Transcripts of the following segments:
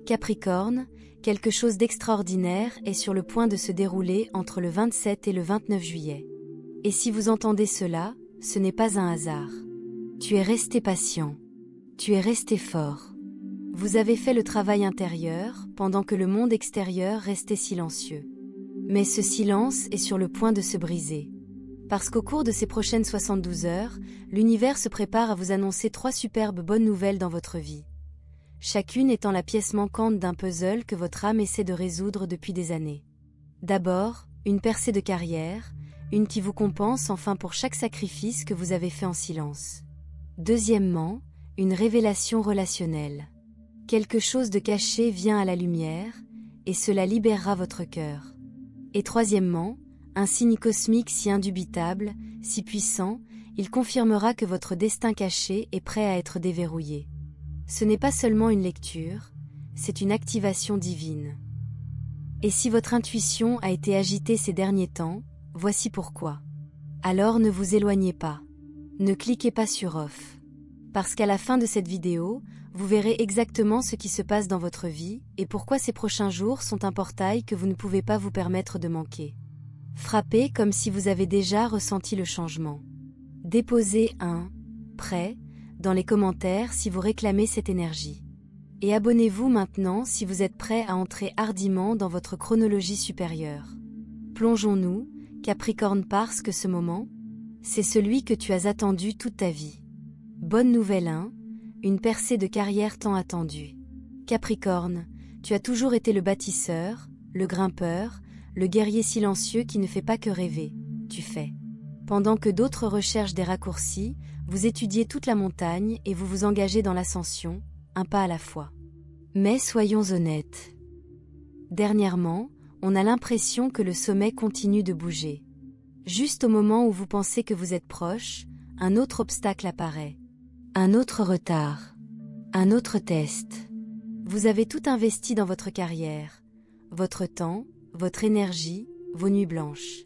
Capricorne, quelque chose d'extraordinaire est sur le point de se dérouler entre le 27 et le 29 juillet. Et si vous entendez cela, ce n'est pas un hasard. Tu es resté patient. Tu es resté fort. Vous avez fait le travail intérieur pendant que le monde extérieur restait silencieux. Mais ce silence est sur le point de se briser. Parce qu'au cours de ces prochaines 72 heures, l'univers se prépare à vous annoncer 3 superbes bonnes nouvelles dans votre vie. Chacune étant la pièce manquante d'un puzzle que votre âme essaie de résoudre depuis des années. D'abord, une percée de carrière, une qui vous compense enfin pour chaque sacrifice que vous avez fait en silence. Deuxièmement, une révélation relationnelle. Quelque chose de caché vient à la lumière, et cela libérera votre cœur. Et troisièmement, un signe cosmique si indubitable, si puissant, il confirmera que votre destin caché est prêt à être déverrouillé. Ce n'est pas seulement une lecture, c'est une activation divine. Et si votre intuition a été agitée ces derniers temps, voici pourquoi. Alors ne vous éloignez pas. Ne cliquez pas sur off. Parce qu'à la fin de cette vidéo, vous verrez exactement ce qui se passe dans votre vie et pourquoi ces prochains jours sont un portail que vous ne pouvez pas vous permettre de manquer. Frappez comme si vous avez déjà ressenti le changement. Déposez un « prêt » dans les commentaires si vous réclamez cette énergie. Et abonnez-vous maintenant si vous êtes prêt à entrer hardiment dans votre chronologie supérieure. Plongeons-nous, Capricorne, parce que ce moment, c'est celui que tu as attendu toute ta vie. Bonne nouvelle 1, une percée de carrière tant attendue. Capricorne, tu as toujours été le bâtisseur, le grimpeur, le guerrier silencieux qui ne fait pas que rêver, tu fais. Pendant que d'autres recherchent des raccourcis, vous étudiez toute la montagne et vous vous engagez dans l'ascension, un pas à la fois. Mais soyons honnêtes. Dernièrement, on a l'impression que le sommet continue de bouger. Juste au moment où vous pensez que vous êtes proche, un autre obstacle apparaît. Un autre retard. Un autre test. Vous avez tout investi dans votre carrière. Votre temps, votre énergie, vos nuits blanches.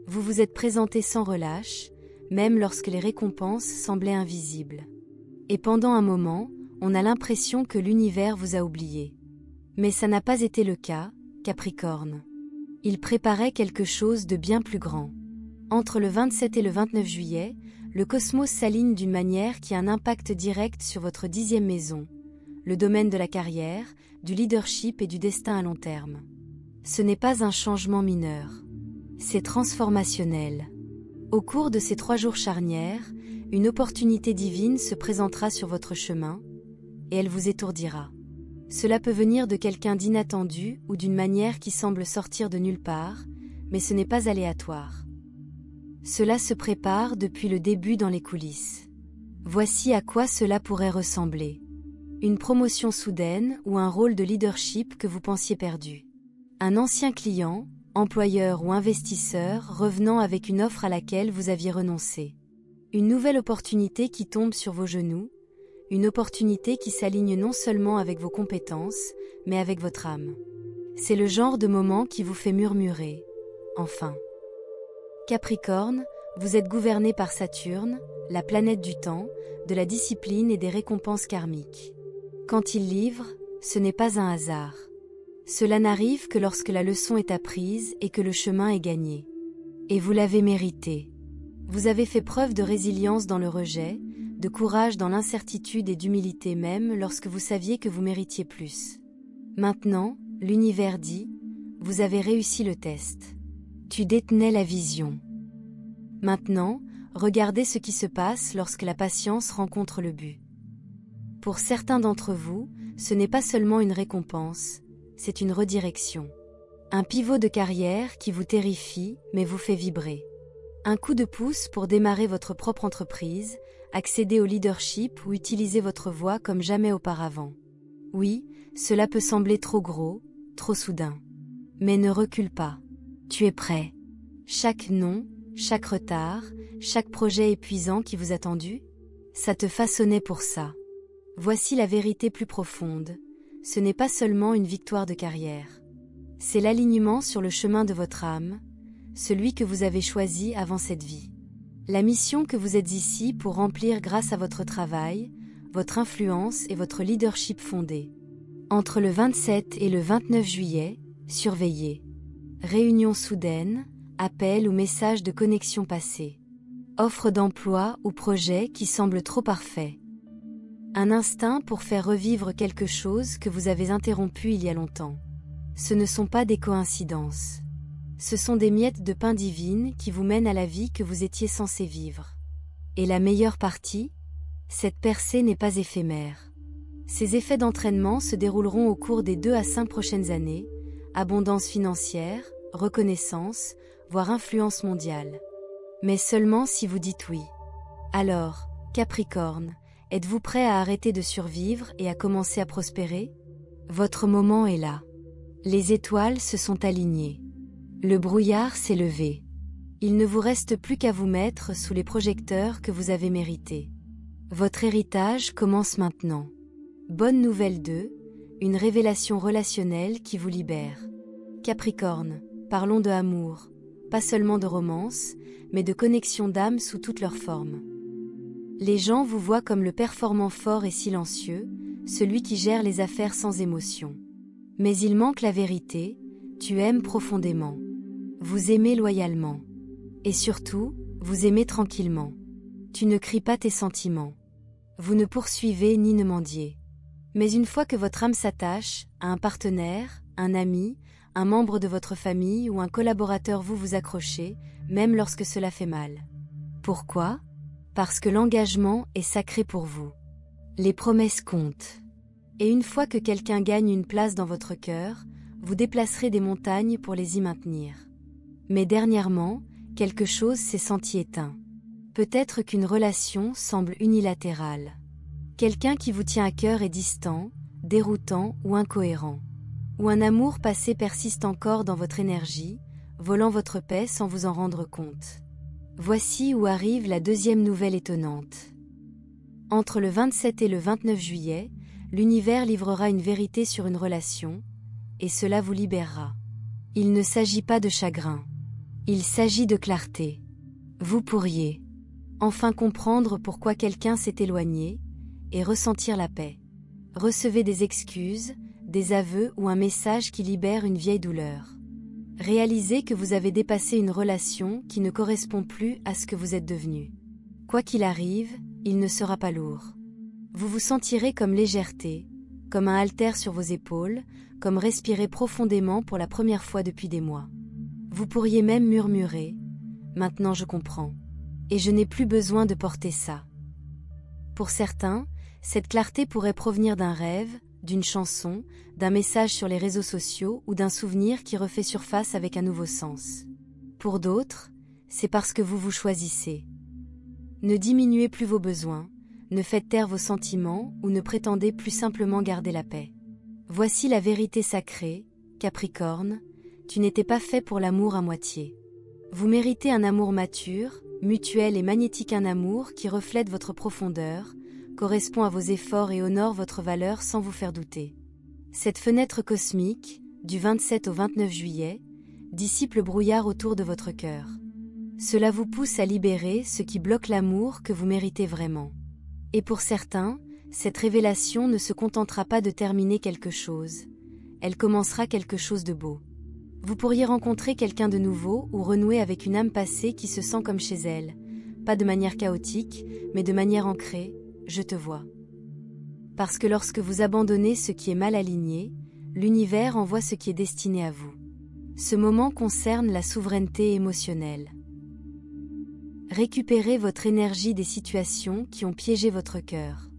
Vous vous êtes présenté sans relâche, même lorsque les récompenses semblaient invisibles. Et pendant un moment, on a l'impression que l'univers vous a oublié. Mais ça n'a pas été le cas, Capricorne. Il préparait quelque chose de bien plus grand. Entre le 27 et le 29 juillet, le cosmos s'aligne d'une manière qui a un impact direct sur votre 10e maison, le domaine de la carrière, du leadership et du destin à long terme. Ce n'est pas un changement mineur. C'est transformationnel. Au cours de ces 3 jours charnières, une opportunité divine se présentera sur votre chemin, et elle vous étourdira. Cela peut venir de quelqu'un d'inattendu ou d'une manière qui semble sortir de nulle part, mais ce n'est pas aléatoire. Cela se prépare depuis le début dans les coulisses. Voici à quoi cela pourrait ressembler. Une promotion soudaine ou un rôle de leadership que vous pensiez perdu. Un ancien client, employeur ou investisseur revenant avec une offre à laquelle vous aviez renoncé. Une nouvelle opportunité qui tombe sur vos genoux, une opportunité qui s'aligne non seulement avec vos compétences, mais avec votre âme. C'est le genre de moment qui vous fait murmurer « Enfin ». Capricorne, vous êtes gouverné par Saturne, la planète du temps, de la discipline et des récompenses karmiques. Quand il livre, ce n'est pas un hasard. Cela n'arrive que lorsque la leçon est apprise et que le chemin est gagné. Et vous l'avez mérité. Vous avez fait preuve de résilience dans le rejet, de courage dans l'incertitude et d'humilité même lorsque vous saviez que vous méritiez plus. Maintenant, l'univers dit, vous avez réussi le test. Tu détenais la vision. Maintenant, regardez ce qui se passe lorsque la patience rencontre le but. Pour certains d'entre vous, ce n'est pas seulement une récompense, c'est une redirection. Un pivot de carrière qui vous terrifie mais vous fait vibrer. Un coup de pouce pour démarrer votre propre entreprise, accéder au leadership ou utiliser votre voix comme jamais auparavant. Oui, cela peut sembler trop gros, trop soudain. Mais ne recule pas. Tu es prêt. Chaque non, chaque retard, chaque projet épuisant qui vous a tendu, ça te façonnait pour ça. Voici la vérité plus profonde. Ce n'est pas seulement une victoire de carrière. C'est l'alignement sur le chemin de votre âme, celui que vous avez choisi avant cette vie. La mission que vous êtes ici pour remplir grâce à votre travail, votre influence et votre leadership fondé. Entre le 27 et le 29 juillet, surveillez. Réunion soudaine, appel ou message de connexion passée. Offre d'emploi ou projet qui semble trop parfait. Un instinct pour faire revivre quelque chose que vous avez interrompu il y a longtemps. Ce ne sont pas des coïncidences. Ce sont des miettes de pain divines qui vous mènent à la vie que vous étiez censé vivre. Et la meilleure partie? Cette percée n'est pas éphémère. Ces effets d'entraînement se dérouleront au cours des 2 à 5 prochaines années, abondance financière, reconnaissance, voire influence mondiale. Mais seulement si vous dites oui. Alors, Capricorne, êtes-vous prêt à arrêter de survivre et à commencer à prospérer? Votre moment est là. Les étoiles se sont alignées. Le brouillard s'est levé. Il ne vous reste plus qu'à vous mettre sous les projecteurs que vous avez mérités. Votre héritage commence maintenant. Bonne nouvelle 2, une révélation relationnelle qui vous libère. Capricorne, parlons de amour, pas seulement de romance, mais de connexion d'âme sous toutes leurs formes. Les gens vous voient comme le performant fort et silencieux, celui qui gère les affaires sans émotion. Mais il manque la vérité, tu aimes profondément. Vous aimez loyalement. Et surtout, vous aimez tranquillement. Tu ne cries pas tes sentiments. Vous ne poursuivez ni ne mendiez. Mais une fois que votre âme s'attache à un partenaire, un ami, un membre de votre famille ou un collaborateur, vous vous accrochez, même lorsque cela fait mal. Pourquoi? Parce que l'engagement est sacré pour vous. Les promesses comptent. Et une fois que quelqu'un gagne une place dans votre cœur, vous déplacerez des montagnes pour les y maintenir. Mais dernièrement, quelque chose s'est senti éteint. Peut-être qu'une relation semble unilatérale. Quelqu'un qui vous tient à cœur est distant, déroutant ou incohérent. Ou un amour passé persiste encore dans votre énergie, volant votre paix sans vous en rendre compte. Voici où arrive la deuxième nouvelle étonnante. Entre le 27 et le 29 juillet, l'univers livrera une vérité sur une relation, et cela vous libérera. Il ne s'agit pas de chagrin. Il s'agit de clarté. Vous pourriez enfin comprendre pourquoi quelqu'un s'est éloigné et ressentir la paix. Recevez des excuses, des aveux ou un message qui libère une vieille douleur. Réalisez que vous avez dépassé une relation qui ne correspond plus à ce que vous êtes devenu. Quoi qu'il arrive, il ne sera pas lourd. Vous vous sentirez comme légèreté, comme un haltère sur vos épaules, comme respirer profondément pour la première fois depuis des mois. Vous pourriez même murmurer « Maintenant je comprends. Et je n'ai plus besoin de porter ça. » Pour certains, cette clarté pourrait provenir d'un rêve, d'une chanson, d'un message sur les réseaux sociaux ou d'un souvenir qui refait surface avec un nouveau sens. Pour d'autres, c'est parce que vous vous choisissez. Ne diminuez plus vos besoins, ne faites taire vos sentiments ou ne prétendez plus simplement garder la paix. Voici la vérité sacrée, Capricorne, tu n'étais pas fait pour l'amour à moitié. Vous méritez un amour mature, mutuel et magnétique, un amour qui reflète votre profondeur, correspond à vos efforts et honore votre valeur sans vous faire douter. Cette fenêtre cosmique, du 27 au 29 juillet, dissipe le brouillard autour de votre cœur. Cela vous pousse à libérer ce qui bloque l'amour que vous méritez vraiment. Et pour certains, cette révélation ne se contentera pas de terminer quelque chose, elle commencera quelque chose de beau. Vous pourriez rencontrer quelqu'un de nouveau ou renouer avec une âme passée qui se sent comme chez elle, pas de manière chaotique, mais de manière ancrée, je te vois. Parce que lorsque vous abandonnez ce qui est mal aligné, l'univers envoie ce qui est destiné à vous. Ce moment concerne la souveraineté émotionnelle. Récupérez votre énergie des situations qui ont piégé votre cœur.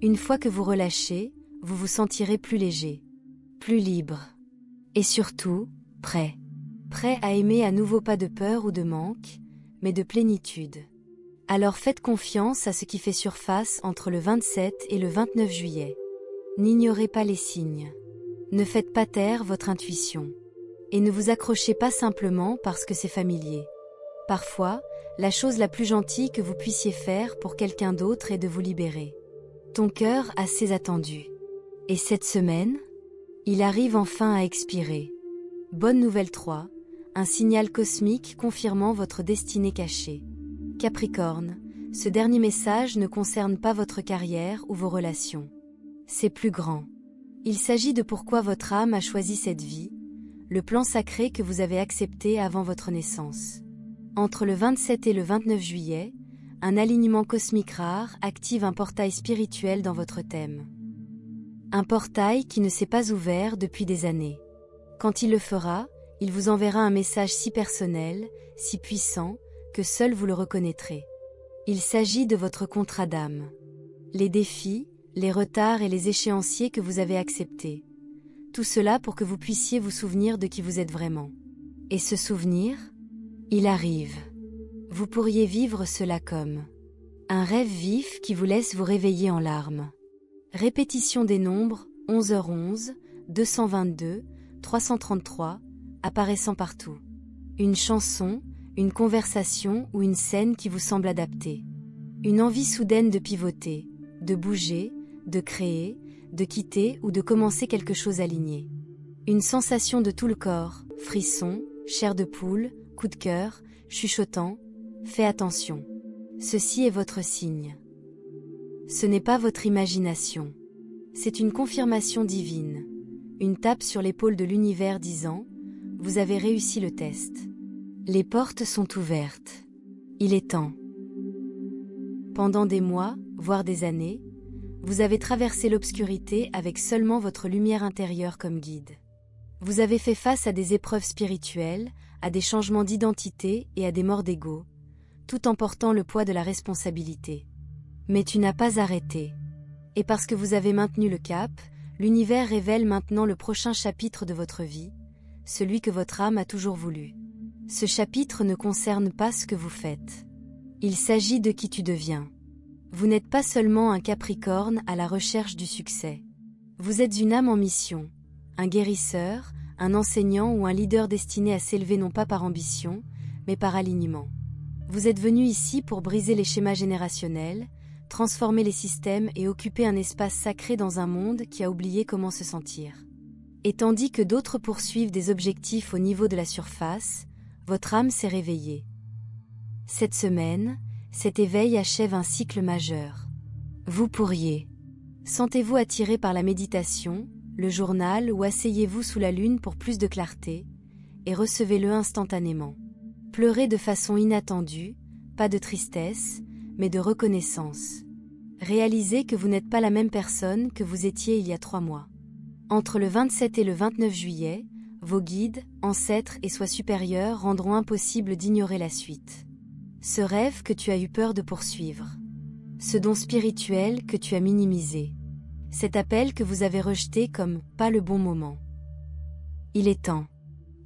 Une fois que vous relâchez, vous vous sentirez plus léger, plus libre. Et surtout, prêt. Prêt à aimer à nouveau, pas de peur ou de manque, mais de plénitude. Alors faites confiance à ce qui fait surface entre le 27 et le 29 juillet. N'ignorez pas les signes. Ne faites pas taire votre intuition. Et ne vous accrochez pas simplement parce que c'est familier. Parfois, la chose la plus gentille que vous puissiez faire pour quelqu'un d'autre est de vous libérer. Ton cœur assez attendu. Et cette semaine, il arrive enfin à expirer. Bonne nouvelle 3, un signal cosmique confirmant votre destinée cachée. Capricorne, ce dernier message ne concerne pas votre carrière ou vos relations. C'est plus grand. Il s'agit de pourquoi votre âme a choisi cette vie, le plan sacré que vous avez accepté avant votre naissance. Entre le 27 et le 29 juillet, un alignement cosmique rare active un portail spirituel dans votre thème. Un portail qui ne s'est pas ouvert depuis des années. Quand il le fera, il vous enverra un message si personnel, si puissant, que seul vous le reconnaîtrez. Il s'agit de votre contrat d'âme. Les défis, les retards et les échéanciers que vous avez acceptés. Tout cela pour que vous puissiez vous souvenir de qui vous êtes vraiment. Et ce souvenir, il arrive. Vous pourriez vivre cela comme un rêve vif qui vous laisse vous réveiller en larmes. Répétition des nombres 11h11, 222, 333, apparaissant partout. Une chanson, une conversation ou une scène qui vous semble adaptée. Une envie soudaine de pivoter, de bouger, de créer, de quitter ou de commencer quelque chose aligné. Une sensation de tout le corps, frisson, chair de poule, coup de cœur, chuchotant. Fais attention. Ceci est votre signe. Ce n'est pas votre imagination. C'est une confirmation divine. Une tape sur l'épaule de l'univers disant « Vous avez réussi le test. Les portes sont ouvertes. Il est temps. » Pendant des mois, voire des années, vous avez traversé l'obscurité avec seulement votre lumière intérieure comme guide. Vous avez fait face à des épreuves spirituelles, à des changements d'identité et à des morts d'ego, tout en portant le poids de la responsabilité. Mais tu n'as pas arrêté. Et parce que vous avez maintenu le cap, l'univers révèle maintenant le prochain chapitre de votre vie, celui que votre âme a toujours voulu. Ce chapitre ne concerne pas ce que vous faites. Il s'agit de qui tu deviens. Vous n'êtes pas seulement un Capricorne à la recherche du succès. Vous êtes une âme en mission, un guérisseur, un enseignant ou un leader destiné à s'élever non pas par ambition, mais par alignement. Vous êtes venu ici pour briser les schémas générationnels, transformer les systèmes et occuper un espace sacré dans un monde qui a oublié comment se sentir. Et tandis que d'autres poursuivent des objectifs au niveau de la surface, votre âme s'est réveillée. Cette semaine, cet éveil achève un cycle majeur. Vous pourriez. Sentez-vous attiré par la méditation, le journal ou asseyez-vous sous la lune pour plus de clarté, et recevez-le instantanément. Pleurez de façon inattendue, pas de tristesse, mais de reconnaissance. Réalisez que vous n'êtes pas la même personne que vous étiez il y a 3 mois. Entre le 27 et le 29 juillet, vos guides, ancêtres et soins supérieurs rendront impossible d'ignorer la suite. Ce rêve que tu as eu peur de poursuivre. Ce don spirituel que tu as minimisé. Cet appel que vous avez rejeté comme « pas le bon moment ». Il est temps.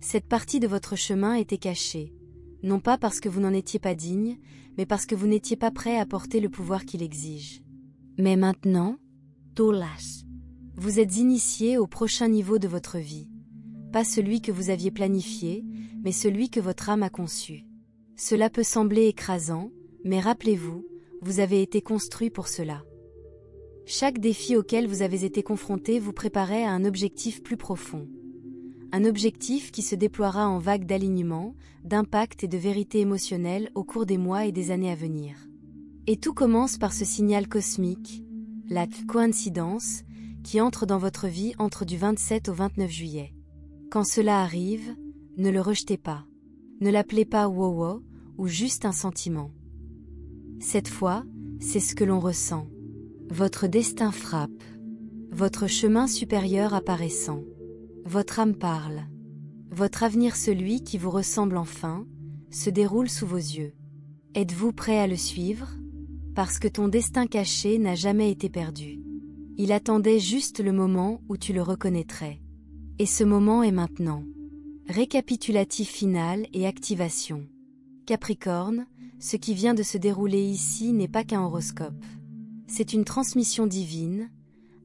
Cette partie de votre chemin était cachée. Non pas parce que vous n'en étiez pas digne, mais parce que vous n'étiez pas prêt à porter le pouvoir qu'il exige. Mais maintenant, Tolas, vous êtes initié au prochain niveau de votre vie. Pas celui que vous aviez planifié, mais celui que votre âme a conçu. Cela peut sembler écrasant, mais rappelez-vous, vous avez été construit pour cela. Chaque défi auquel vous avez été confronté vous préparait à un objectif plus profond. Un objectif qui se déploiera en vagues d'alignement, d'impact et de vérité émotionnelle au cours des mois et des années à venir. Et tout commence par ce signal cosmique, la coïncidence, qui entre dans votre vie entre du 27 au 29 juillet. Quand cela arrive, ne le rejetez pas. Ne l'appelez pas wow ou juste un sentiment. Cette fois, c'est ce que l'on ressent. Votre destin frappe. Votre chemin supérieur apparaissant. Votre âme parle. Votre avenir, celui qui vous ressemble enfin, se déroule sous vos yeux. Êtes-vous prêt à le suivre? Parce que ton destin caché n'a jamais été perdu. Il attendait juste le moment où tu le reconnaîtrais. Et ce moment est maintenant. Récapitulatif final et activation. Capricorne, ce qui vient de se dérouler ici n'est pas qu'un horoscope. C'est une transmission divine,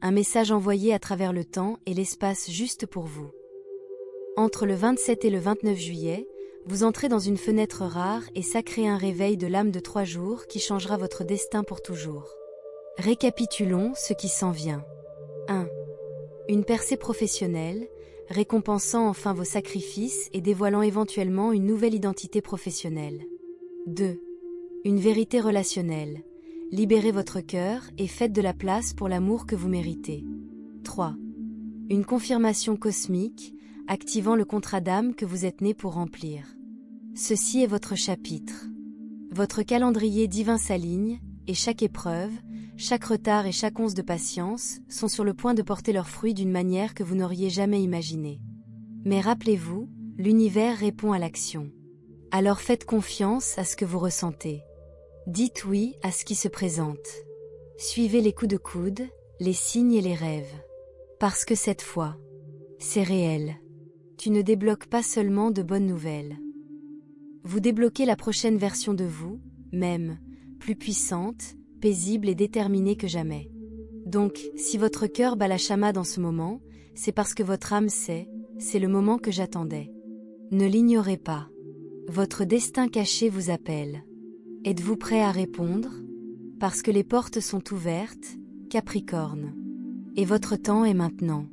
un message envoyé à travers le temps et l'espace juste pour vous. Entre le 27 et le 29 juillet, vous entrez dans une fenêtre rare et sacrée, un réveil de l'âme de 3 jours qui changera votre destin pour toujours. Récapitulons ce qui s'en vient. 1. Une percée professionnelle, récompensant enfin vos sacrifices et dévoilant éventuellement une nouvelle identité professionnelle. 2. Une vérité relationnelle. Libérez votre cœur et faites de la place pour l'amour que vous méritez. 3. Une confirmation cosmique, activant le contrat d'âme que vous êtes né pour remplir. Ceci est votre chapitre. Votre calendrier divin s'aligne, et chaque épreuve, chaque retard et chaque once de patience sont sur le point de porter leurs fruits d'une manière que vous n'auriez jamais imaginée. Mais rappelez-vous, l'univers répond à l'action. Alors faites confiance à ce que vous ressentez. Dites oui à ce qui se présente. Suivez les coups de coude, les signes et les rêves. Parce que cette fois, c'est réel. Tu ne débloques pas seulement de bonnes nouvelles. Vous débloquez la prochaine version de vous, même, plus puissante, paisible et déterminée que jamais. Donc, si votre cœur bat la chamade en ce moment, c'est parce que votre âme sait, c'est le moment que j'attendais. Ne l'ignorez pas. Votre destin caché vous appelle. Êtes-vous prêt à répondre? Parce que les portes sont ouvertes, Capricorne. Et votre temps est maintenant.